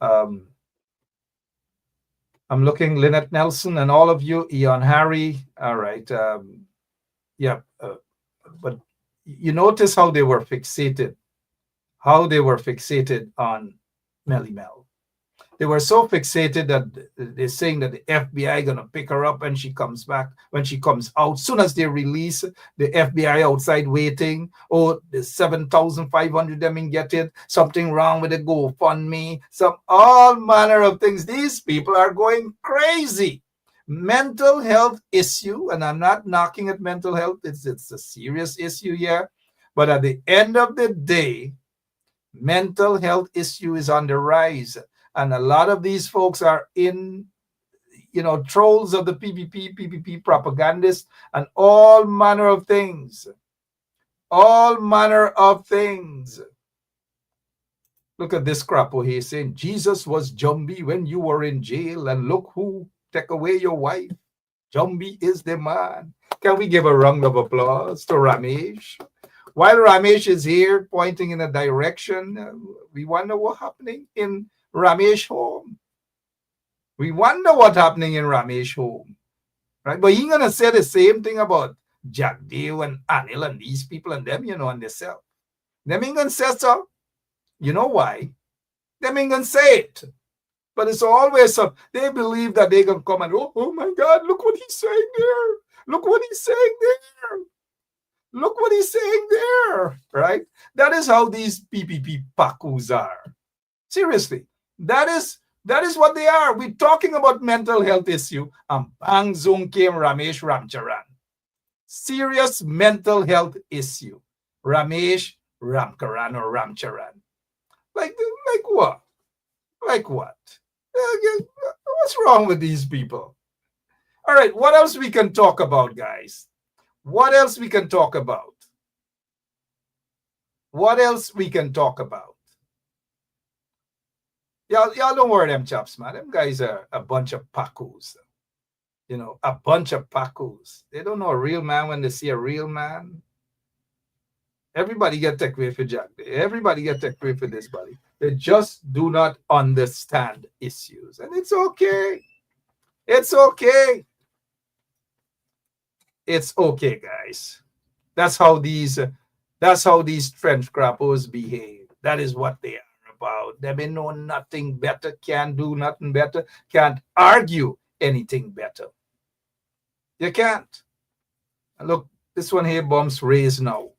I'm looking, Lynette Nelson and all of you, Ian Harry. All right. But you notice how they were fixated on Melly Mel. They were so fixated that they're saying that the FBI gonna pick her up when she comes back, when she comes out. Soon as they release the FBI outside waiting, oh, the 7,500 them in get it, something wrong with the GoFundMe, all manner of things. These people are going crazy. Mental health issue, and I'm not knocking at mental health, it's a serious issue here. But at the end of the day, mental health issue is on the rise. And a lot of these folks are in, trolls of the PPP propagandists and all manner of things. All manner of things. Look at this crap over here saying, Jesus was Jumbi when you were in jail, and look who took away your wife. Jumbi is the man. Can we give a round of applause to Ramesh? While Ramesh is here pointing in a direction, we wonder what's happening in Ramesh home. We wonder what's happening in Ramesh home. Right? But he's going to say the same thing about Jagdev and Anil and these people and them, and themselves. Them ain't going to say so. You know why? Them ain't going to say it. But it's always so. They believe that they're going to come and, oh my God, look what he's saying there. Look what he's saying there. Look what he's saying there. Right? That is how these PPP Pakus are. Seriously. That is what they are. We're talking about mental health issue, and bang zoom came Ramesh Ramcharan. Serious mental health issue. Ramesh Ramcharan or Ramcharan. Like what? Like what? What's wrong with these people? All right, what else we can talk about, guys? What else we can talk about? What else we can talk about? Y'all don't worry them chaps, man. Them guys are a bunch of pacos. A bunch of pacos. They don't know a real man when they see a real man. Everybody get tech away for Jack. Everybody get tech away for this buddy. They just do not understand issues. And it's okay. It's okay. It's okay, guys. That's how these French crappos behave. That is what they are about. They may know nothing better, can't do nothing better, can't argue anything better. You can't. And look, this one here bumps raised now.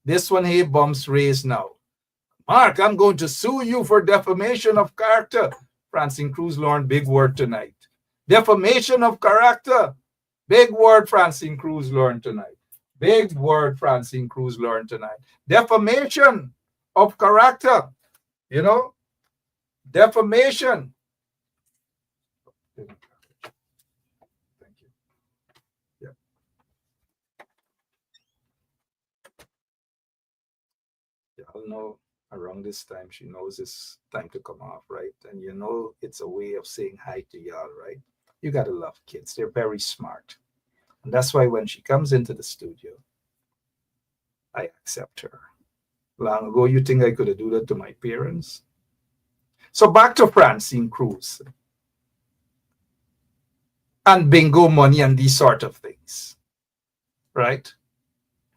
This one here bumps raised now. Mark, I'm going to sue you for defamation of character. Francine Cruz learned big word tonight. Defamation of character. Big word Francine Cruz learned tonight. Big word Francine Cruz learned tonight. Defamation of character. Defamation. Thank you. Yeah. Y'all know around this time, she knows it's time to come off, right? And it's a way of saying hi to y'all, right? You got to love kids. They're very smart. And that's why when she comes into the studio, I accept her. Long ago, you think I could have done that to my parents? So back to Francine Cruz and bingo money and these sort of things, right?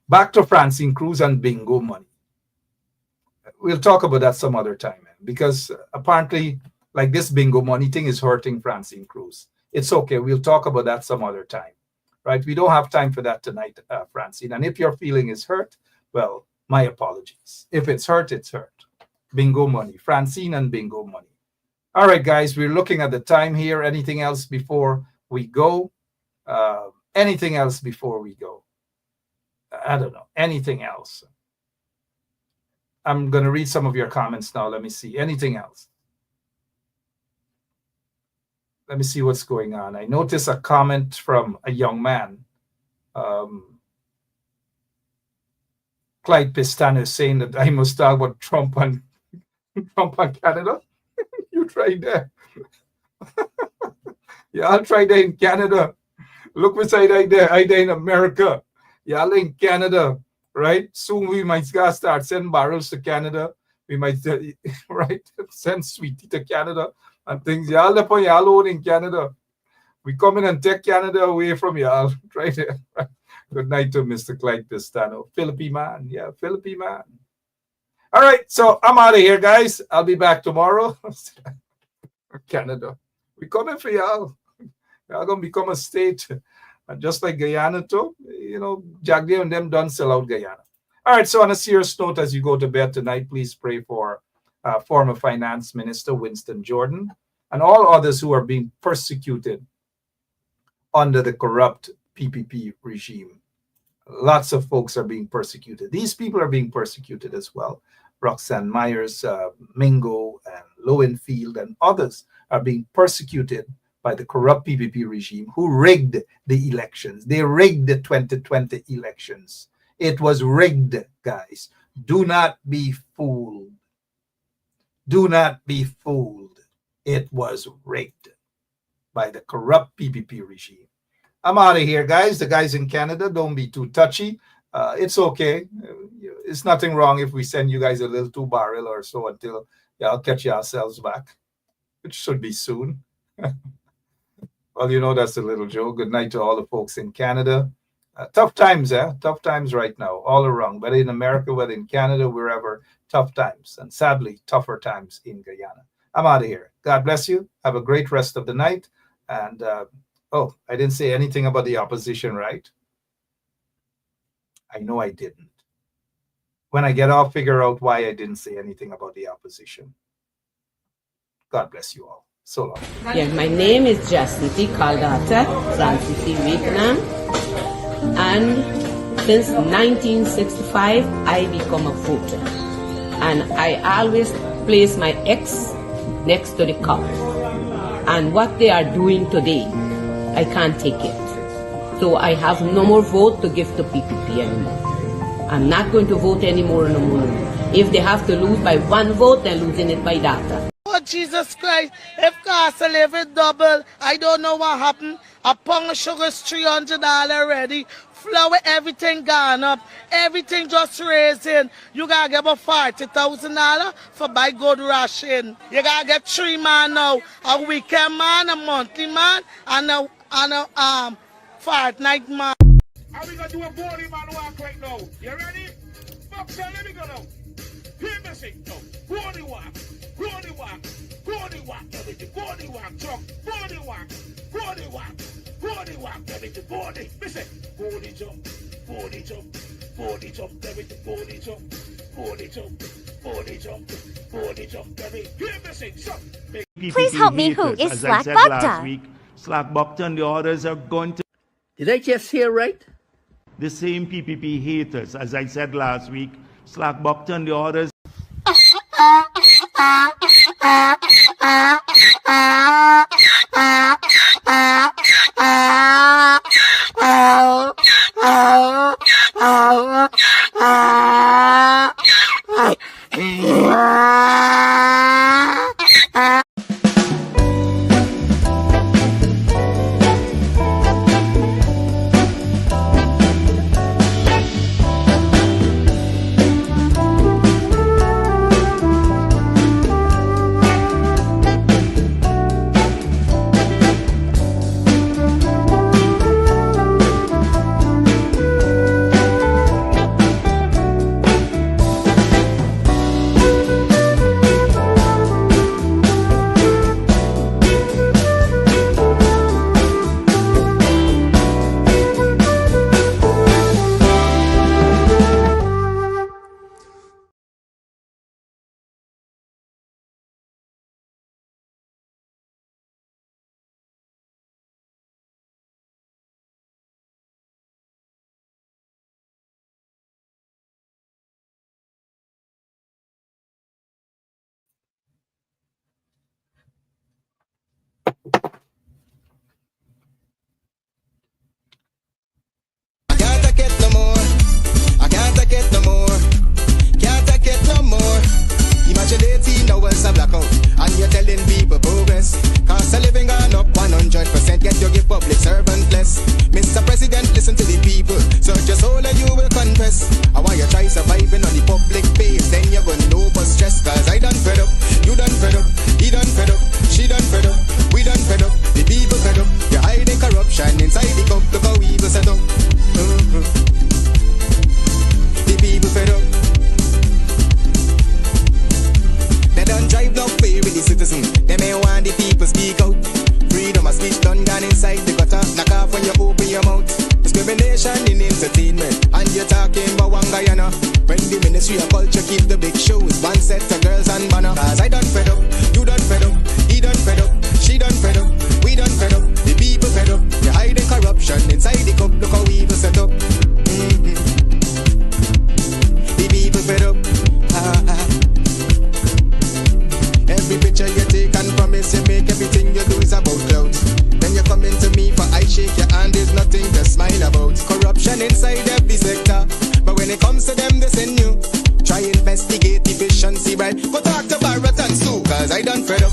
Back to Francine Cruz and bingo money. We'll talk about that some other time, man, because apparently, like this bingo money thing is hurting Francine Cruz. It's okay. We'll talk about that some other time, right? We don't have time for that tonight, Francine. And if your feeling is hurt, well, my apologies. If it's hurt, it's hurt. Bingo Money. Francine and Bingo Money. All right, guys, we're looking at the time here. Anything else before we go? Anything else before we go? I don't know. Anything else? I'm going to read some of your comments now. Let me see. Anything else? Let me see what's going on. I noticed a comment from a young man. Clyde Pistano is saying that I must talk about Trump and Canada. You tried that. Yeah, I'll try that in Canada. Look beside I there in America. Y'all in Canada, right? Soon we might start sending barrels to Canada. We might, right, send sweetie to Canada and things. Y'all up on y'all own in Canada. We come in and take Canada away from y'all. Right there. Good night to Mr. Clyde Pistano. Philippine man. Yeah, Philippine man. All right, so I'm out of here, guys. I'll be back tomorrow. Canada. We coming for y'all. Y'all gonna become a state. And just like Guyana too, you know, Jagdeo and them done sell out Guyana. All right, so on a serious note, as you go to bed tonight, please pray for former Finance Minister Winston Jordan and all others who are being persecuted under the corrupt PPP regime. Lots of folks are being persecuted. These people are being persecuted as well. Roxanne Myers, Mingo, and Lowenfield, and others are being persecuted by the corrupt PPP regime who rigged the elections. They rigged the 2020 elections. It was rigged, guys. Do not be fooled. Do not be fooled. It was rigged by the corrupt PPP regime. I'm out of here, guys. The guys in Canada, don't be too touchy. It's okay. It's nothing wrong if we send you guys a little 2 barrel or so until y'all catch yourselves back. It should be soon. Well, you know, that's a little joke. Good night to all the folks in Canada. Tough times, Tough times right now, all around. Whether in America, whether in Canada, wherever, tough times. And sadly, tougher times in Guyana. I'm out of here. God bless you. Have a great rest of the night. And, oh, I didn't say anything about the opposition, right? I know I didn't. When I get off, figure out why I didn't say anything about the opposition. God bless you all. So long. Yeah, my name is Jacinty Caldata, Francis Vietnam, and since 1965, I become a voter. And I always place my X next to the cup. And what they are doing today, I can't take it. So I have no more vote to give to PPP anymore. I'm not going to vote anymore no more. If they have to lose by 1 vote, they're losing it by data. Oh, Jesus Christ, if cost of living double, I don't know what happened. A pound of sugar is $300 already. Flour, everything gone up. Everything just raising. You gotta give a $40,000 for buy good ration. You gotta get 3 man now. A weekend man, a monthly man, and a fortnight man. Are we gonna do a body man walk right now? You ready? Boxer, let me go now. Hear me sing now. Body walk. Body walk, body walk, everything, body walk, truck, body walk, body walk, body walk, everything, body. Listen, body jump, body jump, body jump, everything, body jump, body jump, body jump, body jump, everything. Hear me sing, so. Please help me. Who is Slack Bogdan? Slack Bogdan, the orders are going to. Did I just hear right? The same PPP haters, as I said last week. Slack Bogdan, the orders. inside the gutter. Knock off when you open your mouth. Discrimination in entertainment, and you're talking about one Guyana. When the Ministry of Culture keep the big shows, one set of girls and banner. Cause I done fed up, you done fed up, he done fed up, she done fed up, we done fed up, the people fed up. You hide the corruption inside the cup, look how evil set up. The people fed up. Every picture you take and promise you make, everything you do is about clout. Then you come into me for I shake your hand, there's nothing to smile about. Corruption inside every sector, but when it comes to them they send you. Try investigate efficiency, right? Go talk to Barrett and Sue, cause I done fed up.